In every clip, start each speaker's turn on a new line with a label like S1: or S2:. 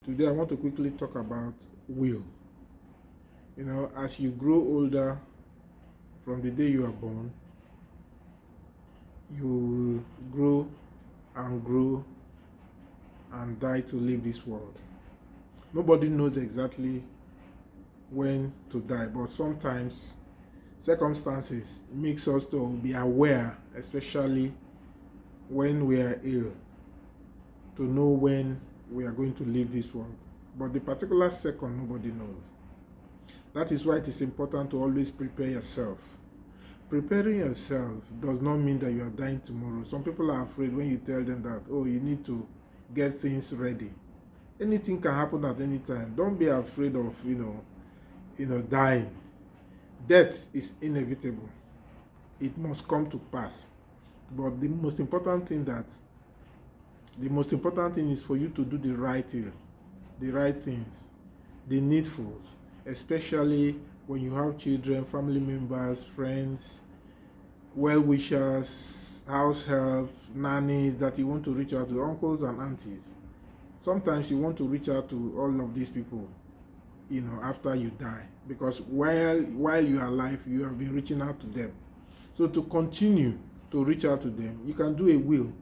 S1: Today I want to quickly talk about will. As you grow older, from the day you are born, you will grow and die to leave this world. Nobody knows exactly when to die, but sometimes circumstances makes us to be aware, especially when we are ill, to know when we are going to leave this world. But the particular second, nobody knows. That is why it is important to always prepare yourself. Preparing yourself does not mean that you are dying tomorrow. Some people are afraid when you tell them that, oh, you need to get things ready. Anything can happen at any time. Don't be afraid of, dying. Death is inevitable. It must come to pass. But the most important thing is for you to do the right things, the needful, especially when you have children, family members, friends, well-wishers, house help, nannies that you want to reach out to, uncles and aunties. Sometimes you want to reach out to all of these people, after you die, because while you are alive, you have been reaching out to them. So to continue to reach out to them, you can do a will,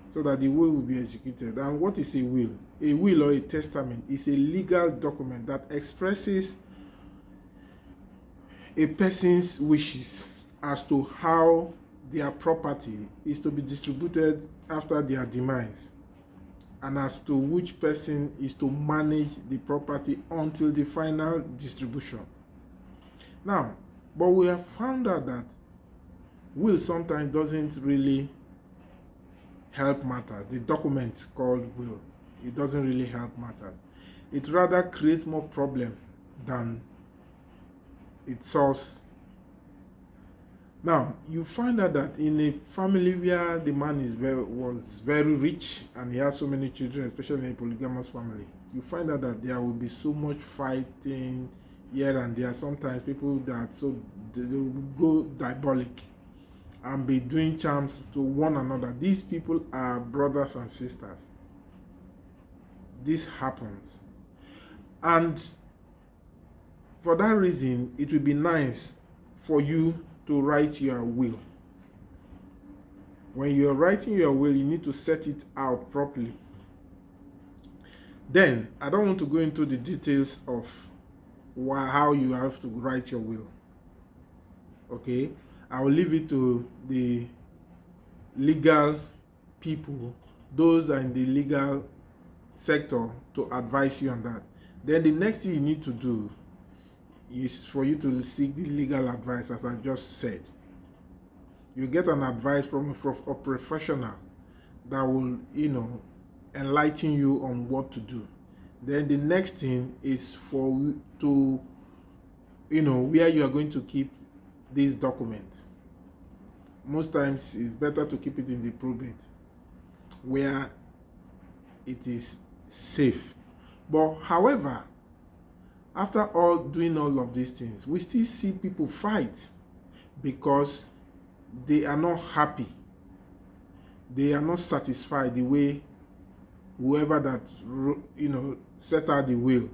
S1: so that the will be executed. And what is a will? A will or a testament is a legal document that expresses a person's wishes as to how their property is to be distributed after their demise, and as to which person is to manage the property until the final distribution. Now, but we have found out that will sometimes doesn't really help matters. The document called will, it doesn't really help matters. It rather creates more problem than it solves. Now, you find out that in a family where the man was very rich and he has so many children, especially in a polygamous family, you find out that there will be so much fighting here and there. Sometimes people that they will go diabolic and be doing charms to one another. These people are brothers and sisters. This happens. And for that reason, it will be nice for you to write your will. When you're writing your will, you need to set it out properly. Then, I don't want to go into the details of how you have to write your will. Okay? I will leave it to the legal people, those are in the legal sector, to advise you on that. Then the next thing you need to do is for you to seek the legal advice, as I just said. You get an advice from a professional that will, enlighten you on what to do. Then the next thing is for you to, where you are going to keep this document. Most times it's better to keep it in the probate, where it is safe. But however, after doing all of these things, we still see people fight because they are not happy. They are not satisfied the way whoever that set out the will,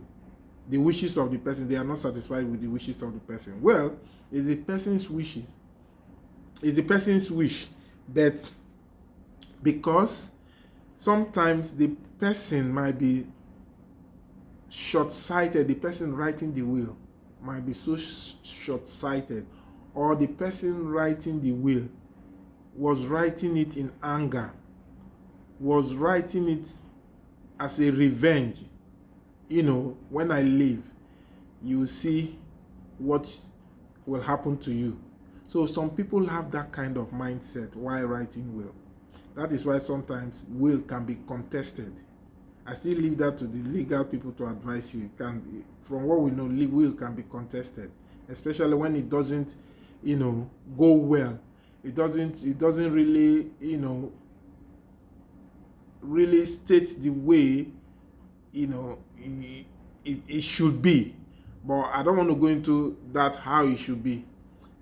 S1: the wishes of the person, they are not satisfied with the wishes of the person. Well, it's the person's wishes. It's the person's wish. But because sometimes the person might be short-sighted, the person writing the will might be so short-sighted, or the person writing the will was writing it in anger, was writing it as a revenge. When I leave, you see what will happen to you. So some people have that kind of mindset while writing will. That is why sometimes will can be contested. I still leave that to the legal people to advise you. It can, from what we know, will can be contested, especially when it doesn't, go well. It doesn't really, really state the way, it should be. But I don't want to go into that, how it should be.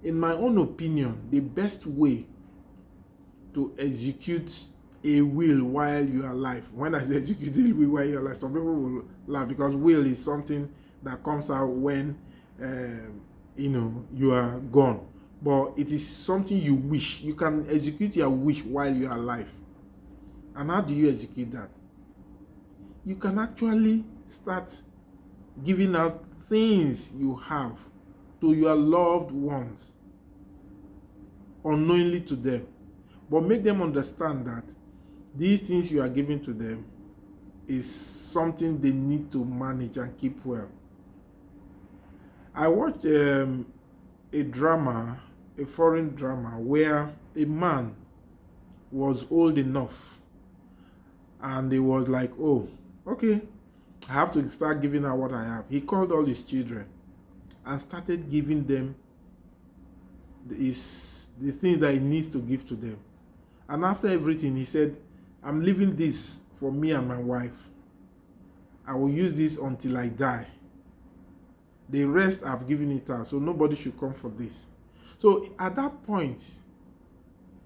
S1: In my own opinion, the best way to execute a will while you are alive. When I say execute a will while you're alive, some people will laugh because will is something that comes out when you are gone. But it is something you wish. You can execute your wish while you are alive. And how do you execute that? You can actually start giving out things you have to your loved ones unknowingly to them, but make them understand that these things you are giving to them is something they need to manage and keep well. I watched a drama, a foreign drama, where a man was old enough and he was like, oh, okay, I have to start giving out what I have. He called all his children and started giving them the things that he needs to give to them. And after everything, he said, I'm leaving this for me and my wife. I will use this until I die. The rest I've given it out, so nobody should come for this. So at that point,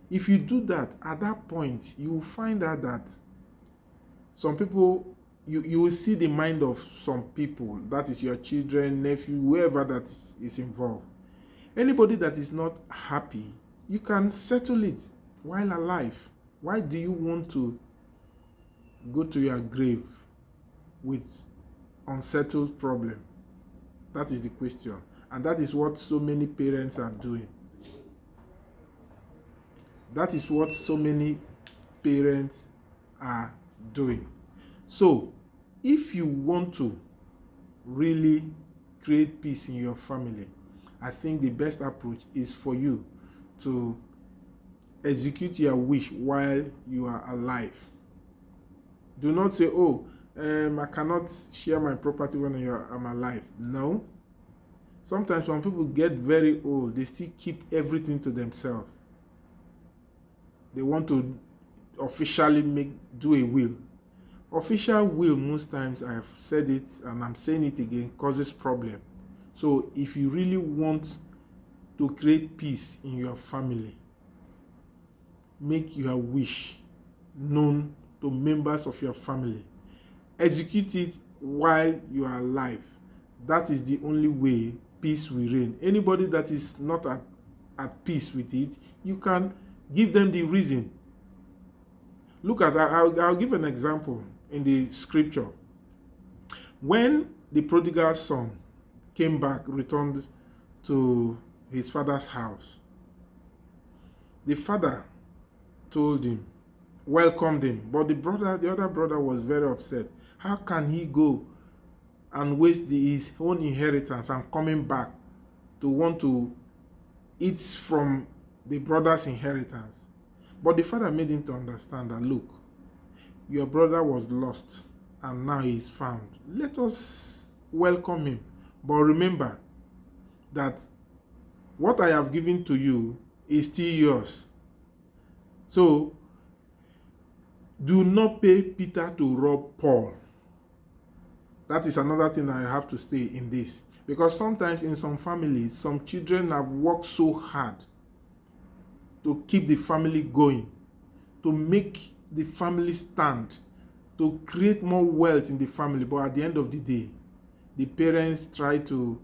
S1: if you do that, at that point, you will find out that some people, you will see the mind of some people, that is your children, nephew, whoever that is involved. Anybody that is not happy, you can settle it while alive. Why do you want to go to your grave with unsettled problem? That is the question. And that is what so many parents are doing. That is what so many parents are doing. So, if you want to really create peace in your family, I think the best approach is for you to execute your wish while you are alive. Do not say, oh, I cannot share my property when I'm alive. No. Sometimes when people get very old, they still keep everything to themselves. They want to officially do a will. Official will, most times, I have said it and I'm saying it again, causes problem. So if you really want to create peace in your family, make your wish known to members of your family. Execute it while you are alive. That is the only way peace will reign. Anybody that is not at peace with it, you can give them the reason. Look at that. I'll give an example in the scripture. When the prodigal son came back, returned to his father's house, the father told him, welcomed him, but the other brother was very upset. How can he go and waste his own inheritance and coming back to want to eat from the brother's inheritance? But the father made him to understand that, look, your brother was lost and now he is found. Let us welcome him. But remember that what I have given to you is still yours. So, do not pay Peter to rob Paul. That is another thing I have to say in this. Because sometimes in some families, some children have worked so hard to keep the family going, to make the family stand, to create more wealth in the family. But at the end of the day, the parents try to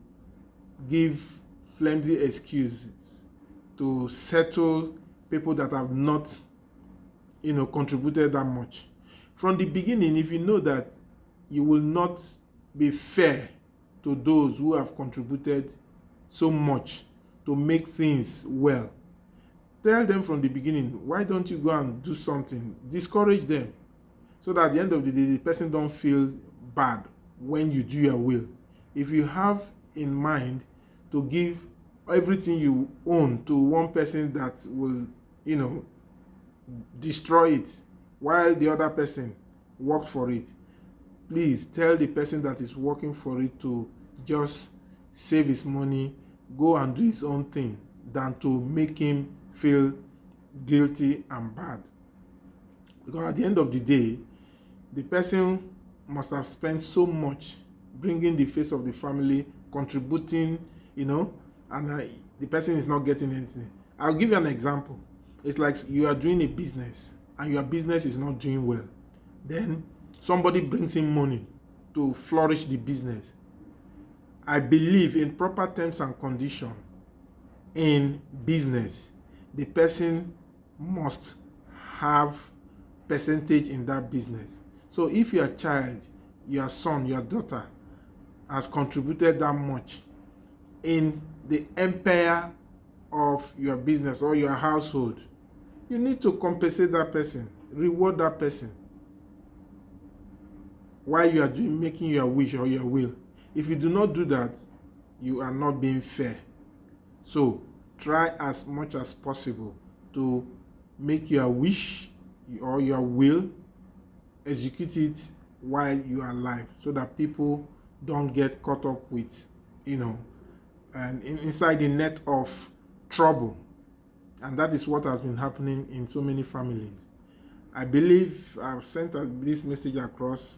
S1: give flimsy excuses to settle people that have not, contributed that much. From the beginning, if you know that you will not be fair to those who have contributed so much to make things well, tell them from the beginning, why don't you go and do something? Discourage them, so that at the end of the day, the person don't feel bad when you do your will. If you have in mind to give everything you own to one person that will, destroy it while the other person worked for it, please tell the person that is working for it to just save his money, go and do his own thing, than to make him feel guilty and bad. Because at the end of the day, the person must have spent so much bringing the face of the family, contributing, and the person is not getting anything. I'll give you an example. It's like you are doing a business and your business is not doing well, then somebody brings in money to flourish the business, I believe in proper terms and conditions in business, the person must have percentage in that business. So if your child, your son, your daughter has contributed that much in the empire of your business or your household, you need to compensate that person, reward that person while you are making your wish or your will. If you do not do that, you are not being fair. So try as much as possible to make your wish or your will, execute it while you are alive, so that people don't get caught up with, and inside the net of trouble. And that is what has been happening in so many families. I believe I've sent this message across.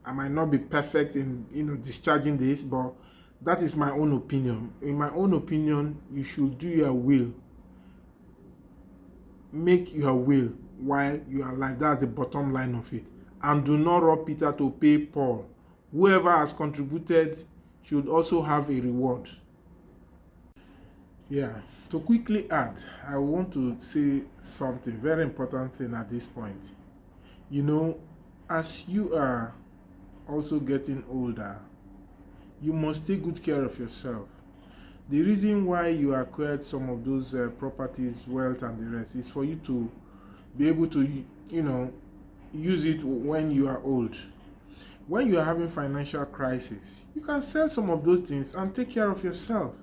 S1: I might not be perfect in discharging this, but that is my own opinion. In my own opinion, you should do your will. Make your will while you are alive. That's the bottom line of it. And do not rob Peter to pay Paul. Whoever has contributed should also have a reward. Yeah. To quickly add, I want to say something very important thing at this point. As you are also getting older, you must take good care of yourself. The reason why you acquired some of those properties, wealth, and the rest is for you to be able to, use it when you are old. When you are having financial crisis, you can sell some of those things and take care of yourself.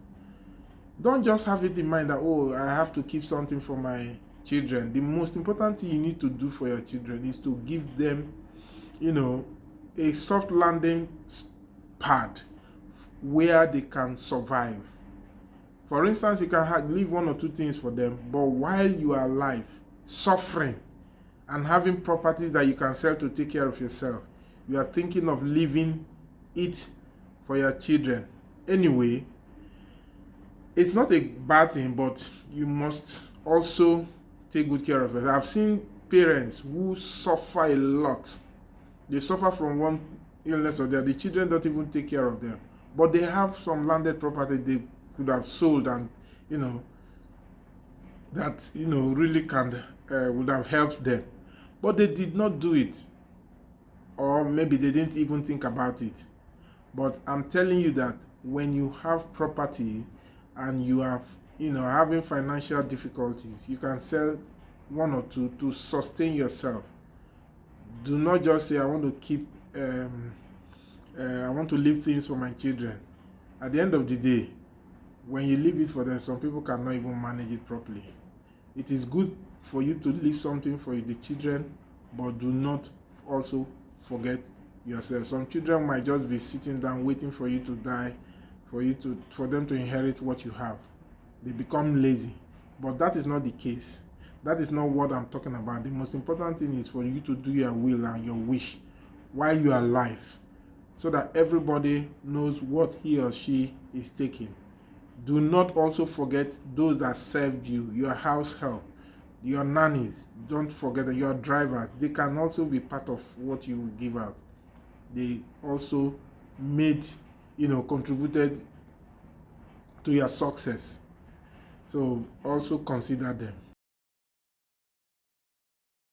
S1: Don't just have it in mind that, oh, I have to keep something for my children. The most important thing you need to do for your children is to give them, a soft landing pad where they can survive. For instance, you can leave one or two things for them, but while you are alive, suffering, and having properties that you can sell to take care of yourself, you are thinking of leaving it for your children. Anyway, it's not a bad thing, but you must also take good care of it. I've seen parents who suffer a lot. They suffer from one illness or the other. The children don't even take care of them, but they have some landed property they could have sold, and that really would have helped them, but they did not do it, or maybe they didn't even think about it. But I'm telling you that when you have property and you have having financial difficulties, you can sell one or two to sustain yourself. Do not just say, I want to keep I want to leave things for my children. At the end of the day, when you leave it for them, some people cannot even manage it properly. It is good for you to leave something for the children, but do not also forget yourself. Some children might just be sitting down waiting for you to die, for them to inherit what you have. They become lazy, but that is not the case. That is not what I'm talking about. The most important thing is for you to do your will and your wish while you are alive, so that everybody knows what he or she is taking. Do not also forget those that served you, your house help, your nannies. Don't forget that your drivers. They can also be part of what you give out. They also contributed to your success. So also consider them.